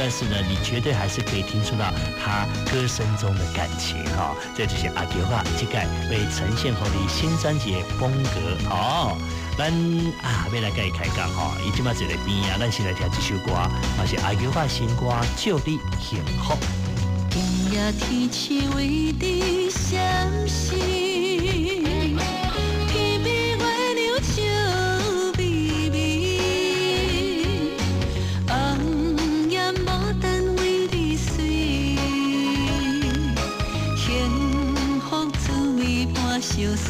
但是呢，你绝对还是可以听出到他歌声中的感情哈。这就是阿球啊，这个为呈现后的新专辑的风格哦。咱要来跟伊开讲哈，伊即马就在边啊，咱先来听这首歌，嘛是阿球啊新歌《祝你幸福》。今夜天气为你闪烁，天边月亮笑眯眯，红颜牡丹为你水，幸福滋味伴相随。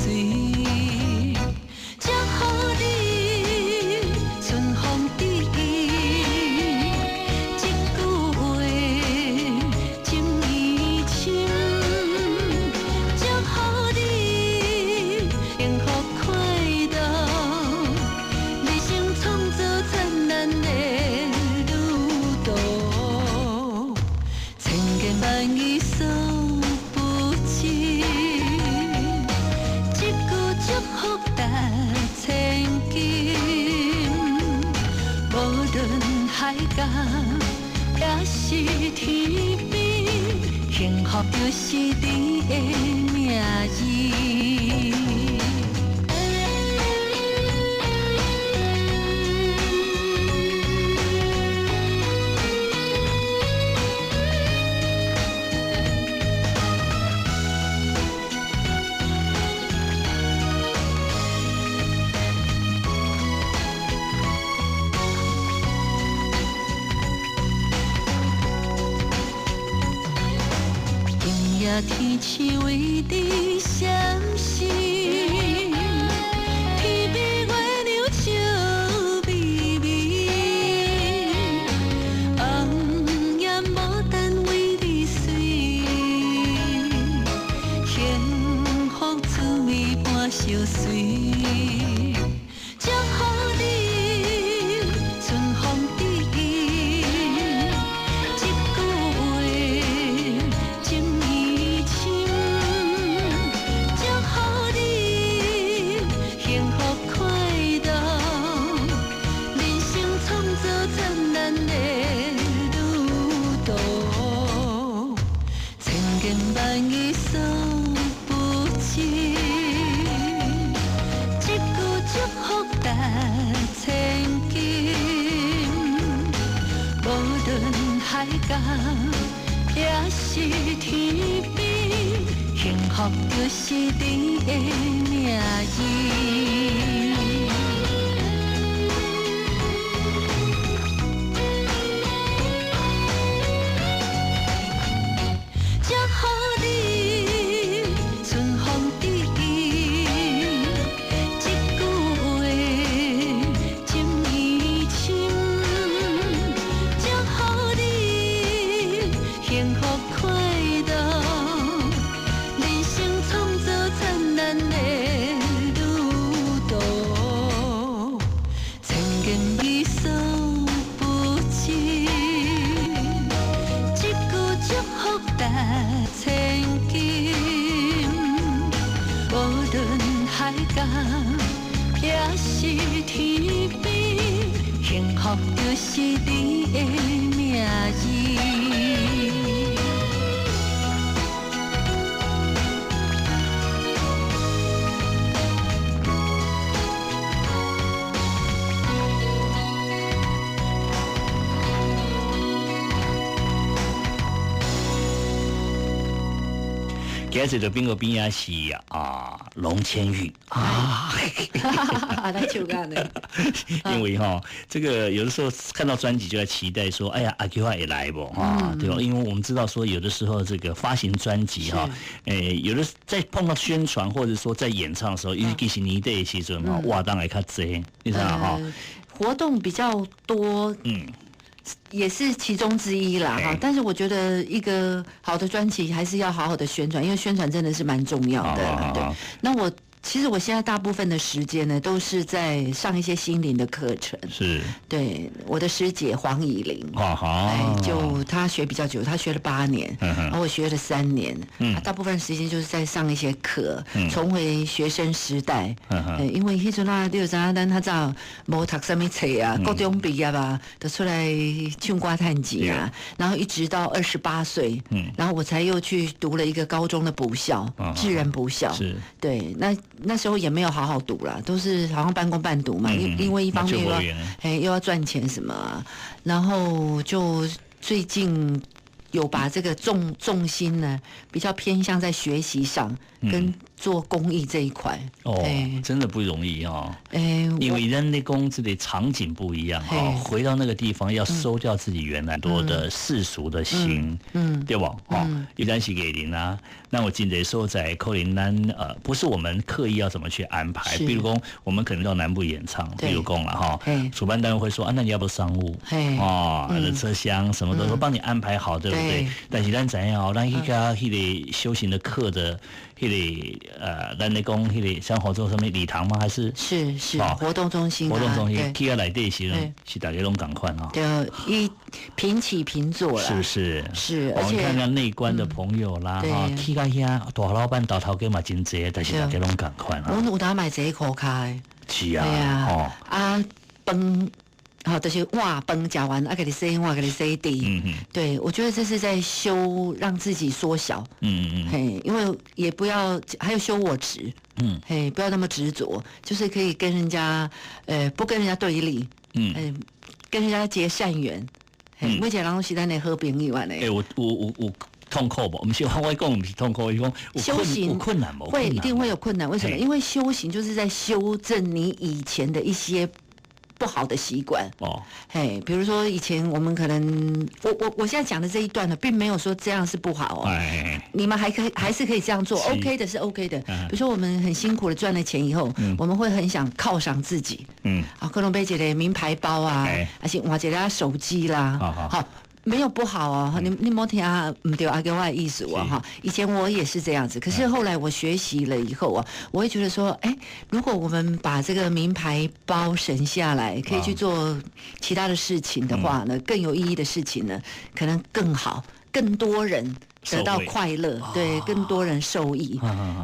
也是天边，幸福就是你的名字。天气为你闪烁，天边月亮笑眯眯，红颜牡丹为你水，幸福滋味伴相随。祝福你春风得意，一句话情意深。祝福你幸福快乐，人生创造灿烂的旅途，千言万语诉不尽。祝福达千金，无论海角也是天边，幸福就是你的名字。祝福你春风得意，一句话情意深。祝福你幸福快乐，人生创造灿烂的旅途，千言语诉不尽，一句祝福达千金，无论海角也是天边，幸福就是你的名字。今日的宾客边也是龙千玉啊，来唱歌呢。因为这个有的时候看到专辑就在期待说，哎呀，阿 Q 也来不对吧？因为我们知道说，有的时候这个发行专辑有的在碰到宣传或者说在演唱的时候，尤其是你的时阵哇，当然较济，你知道活动比较多，也是其中之一啦哈。但是我觉得一个好的专辑还是要好好的宣传，因为宣传真的是蛮重要的。对，那我其实我现在大部分的时间呢，都是在上一些心灵的课程。是，对，我的师姐黄以玲，就她学比较久，她学了8年，然后我学了3年，大部分时间就是在上一些课，重回学生时代。因为迄阵啊，你就知影咱较早无读什么册啊，高中毕业吧，就出来唱歌趁钱啊，然后一直到28岁，然后我才又去读了一个高中的补校，智仁补校。是，对，那时候也没有好好读啦，都是好像半工半读嘛，因为一方面又要赚钱什么啊，然后就最近有把这个重心呢比较偏向在学习上跟做公益这一块。真的不容易哦。因为人的工资的场景不一样哦，回到那个地方要收掉自己原来多的世俗的心，对吧？一旦是给您啊，那我记得说在扣林南不是我们刻意要怎么去安排，比如说我们可能到南部演唱，比如讲了哈，主办单位会说啊，那你要不商务车厢什么的都帮你安排好，对不对？但是咱怎样，咱那个修行的课的。咱咧讲像合作什么礼堂吗？还是活动中心？活动中心，去内底是大家拢同款哈。对，平起平坐啦。是不是？是，而且看看内观的朋友啦，去到遐大老板大头家嘛真济，但是大家拢同款啊。我有当买这一口开。是啊。饭。就是哇，饭吃完给你洗碗，给你洗地。对，我觉得这是在修，让自己缩小。因为也不要，还有修我执。不要那么执着，就是可以跟人家，不跟人家对立。跟人家结善缘。每一个人都是咱的好朋友安尼。我痛苦不？不是我讲不是痛苦，修行有困难不？会一定会有困难。为什么？因为修行就是在修正你以前的一些不好的习惯比如说以前我们可能，我现在讲的这一段呢，并没有说这样是不好你们还是可以这样做 ，OK 的是 OK 的。比如说我们很辛苦的赚了钱以后，我们会很想犒赏自己，可能买一个名牌包啊，而且换一个手机啦，好。没有不好哦，你莫听啊，唔对阿给我的意思哈。以前我也是这样子，可是后来我学习了以后我会觉得说，如果我们把这个名牌包省下来，可以去做其他的事情的话呢，更有意义的事情呢，可能更好，更多人得到快乐，对，更多人受益，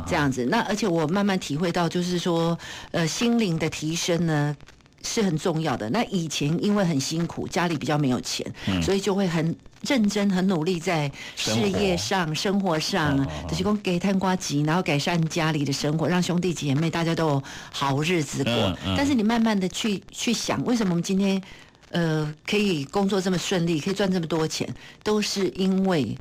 这样子。那而且我慢慢体会到，就是说，心灵的提升呢。是很重要的。那以前因为很辛苦，家里比较没有钱，所以就会很认真、很努力在事业上、生活上，就是说给摊瓜吉，然后改善家里的生活，让兄弟姐妹大家都有好日子过。但是你慢慢的去想，为什么我们今天可以工作这么顺利，可以赚这么多钱，都是因为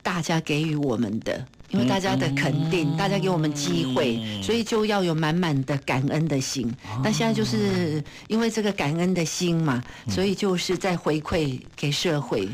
大家给予我们的。因为大家的肯定，大家给我们机会，所以就要有满满的感恩的心。那现在就是因为这个感恩的心嘛，所以就是在回馈给社会。